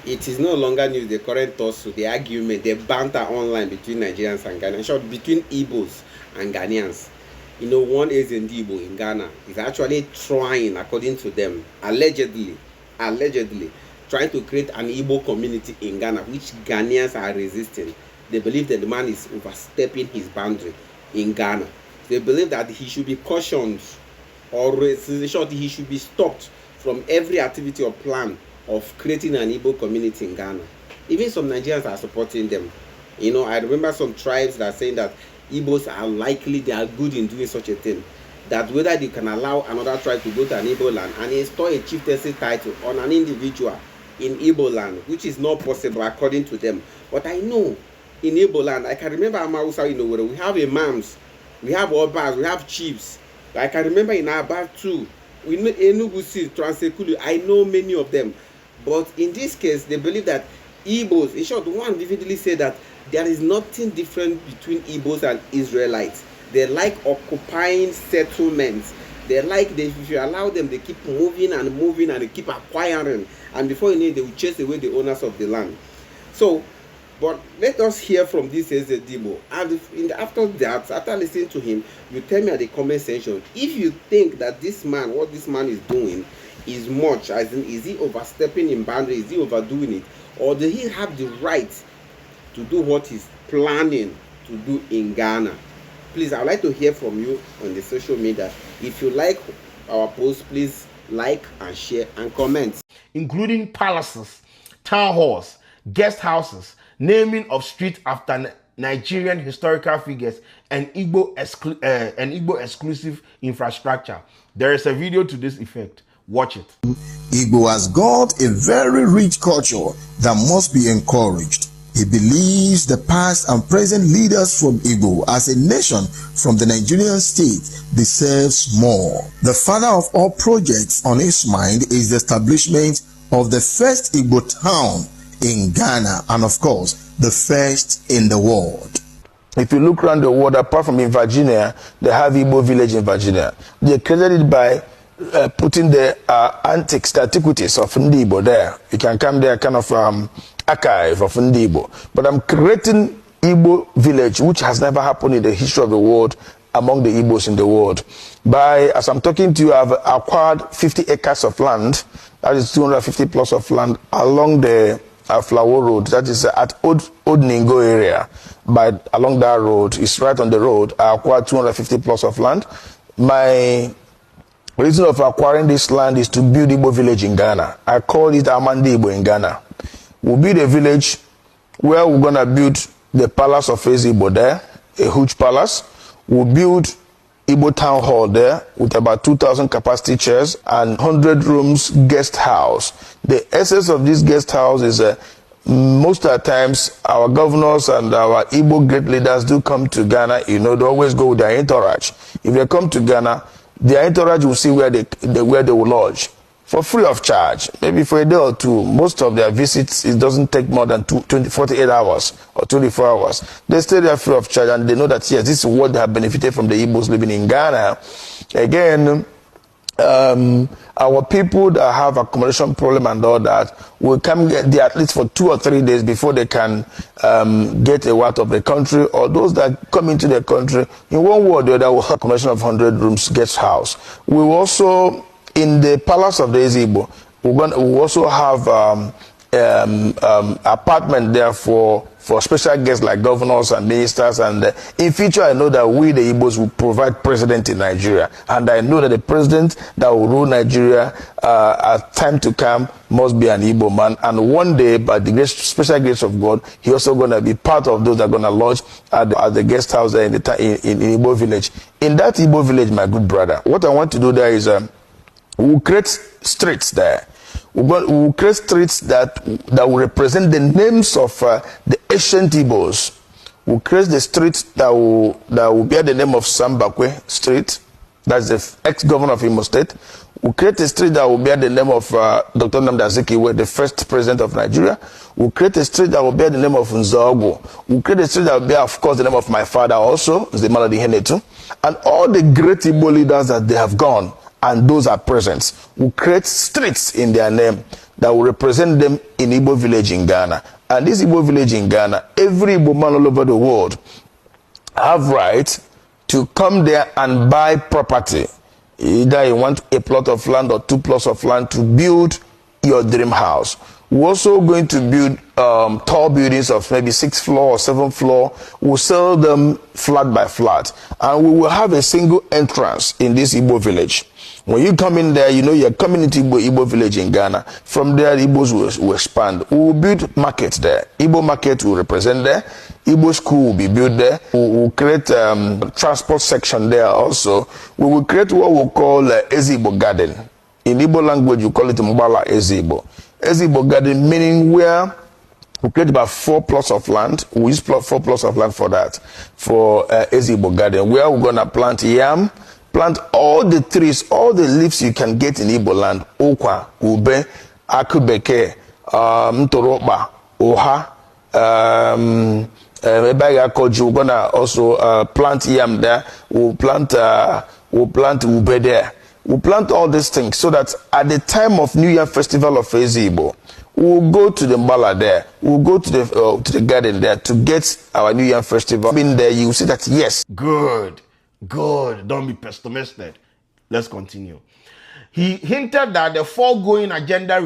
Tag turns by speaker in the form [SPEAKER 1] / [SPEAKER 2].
[SPEAKER 1] it is no longer news, the current tussle, the argument, the banter online between Nigerians and Ghanaians, in short, between Igbos and Ghanaians. One Eze Ndi Igbo in Ghana is actually trying, according to them, allegedly, trying to create an Igbo community in Ghana, which Ghanaians are resisting. They believe that the man is overstepping his boundary in Ghana. They believe that he should be cautioned, or in short, he should be stopped from every activity or plan of creating an Igbo community in Ghana. Even some Nigerians are supporting them. I remember some tribes that are saying that Igbos are likely, they are good in doing such a thing. That whether they can allow another tribe to go to an Igbo land and install a chieftaincy title on an individual in Igbo land, which is not possible according to them. But I know in Igbo land, I can remember Amausa, where we have imams, we have obas, we have chiefs. I can remember in Aba too, we know Enugu City, Transekulu, I know many of them. But in this case, they believe that Igbos, in short, one vividly said that there is nothing different between Igbos and Israelites. They like occupying settlements. If you allow them, they keep moving and they keep acquiring. And before you know it, they will chase away the owners of the land. So, but let us hear from this Eze Ndi Igbo. And after listening to him, you tell me at the comment section if you think that what this man is doing is much, as in, is he overstepping in boundaries, is he overdoing it, or does he have the right to do what he's planning to do in Ghana? Please, I would like to hear from you on the social media. If you like our post, please like and share and comment.
[SPEAKER 2] Including palaces, town halls, guest houses, naming of streets after Nigerian historical figures, and Igbo exclusive infrastructure. There is a video to this effect. Watch it.
[SPEAKER 3] Igbo has got a very rich culture that must be encouraged. He believes the past and present leaders from Igbo as a nation from the Nigerian state deserves more. The father of all projects on his mind is the establishment of the first Igbo town in Ghana, and of course, the first in the world.
[SPEAKER 4] If you look around the world, apart from in Virginia, they have Igbo village in Virginia. They created it by putting the antiquities of Ndi Igbo there. You can come there, kind of archive of Ndi Igbo. But I'm creating Igbo village, which has never happened in the history of the world among the Igbos in the world. As I'm talking to you, I've acquired 50 acres of land, that is 250 plus of land along the Flower Road, that is at Old Ningo area. Along that road, it's right on the road. I acquired 250 plus of land. My reason of acquiring this land is to build Igbo village in Ghana. I call it Amandi Igbo in Ghana. We'll build a village where we're going to build the palace of Eze Igbo there, a huge palace. We'll build Igbo town hall there with about 2,000 capacity chairs and 100 rooms guest house. The essence of this guest house is most of the times our governors and our Igbo great leaders do come to Ghana. They always go with their entourage. If they come to Ghana, their entourage will see where they will lodge for free of charge, maybe for a day or two. Most of their visits, it doesn't take more than 48 hours or 24 hours. They stay there free of charge, and they know that, yes, this is what they have benefited from the Igbos living in Ghana. Again, our people that have accommodation problem and all that will come there at least for 2 or 3 days before they can get out of the country, or those that come into the country in one way or the other will have accommodation of 100 rooms guest house. We will also, in the palace of the Eze Igbo, we also have apartment there for special guests like governors and ministers, and in future I know that we the Igbos will provide president in Nigeria, and I know that the president that will rule Nigeria at time to come must be an Igbo man, and one day, by the special grace of God, he also going to be part of those that are going to lodge at the guest house there in Igbo village. In that Igbo village, my good brother, what I want to do there is we'll create streets there. We'll create streets that will represent the names of the ancient Igbos. We'll create the streets that will bear the name of Sambakwe Street. That's the ex-governor of Imo State. We'll create a street that will bear the name of Dr. Nnamdi Azikiwe, the first president of Nigeria. We'll create a street that will bear the name of Nzogo. We'll create a street that will bear, of course, the name of my father also, Zemaladi Henetu. And all the great Igbo leaders that they have gone. and those are present. We'll create streets in their name that will represent them in Igbo village in Ghana. And this Igbo village in Ghana, every Igbo man all over the world have right to come there and buy property. Either you want a plot of land or 2 plots of land to build your dream house. We're also going to build tall buildings of maybe 6th floor or 7th floor. We'll sell them flat by flat. And we will have a single entrance in this Igbo village. When you come in there, you know you're coming into Igbo village in Ghana. From there, Igbos will expand. We will build markets there. Igbo market will represent there. Igbo school will be built there. We will create transport section there also. We will create what we call Ezigbo Garden. In Igbo language, you call it Mbala Ezigbo. Ezigbo Garden meaning where we create about 4 plots of land. We use 4 plots of land for that, for Ezigbo Garden, where we're going to plant yam, plant all the trees, all the leaves you can get in Igbo land. Okwa, ube, akubeke, mtoroba, oha, we're going to also plant yam there. We'll plant ube there. We'll plant all these things so that at the time of New Year Festival of Ezigbo, we'll go to the Mbala there. We'll go to the garden there to get our New Year Festival. In there, you'll see that, yes.
[SPEAKER 2] Good. Don't be pessimistic. Let's continue. He hinted that the foregoing agenda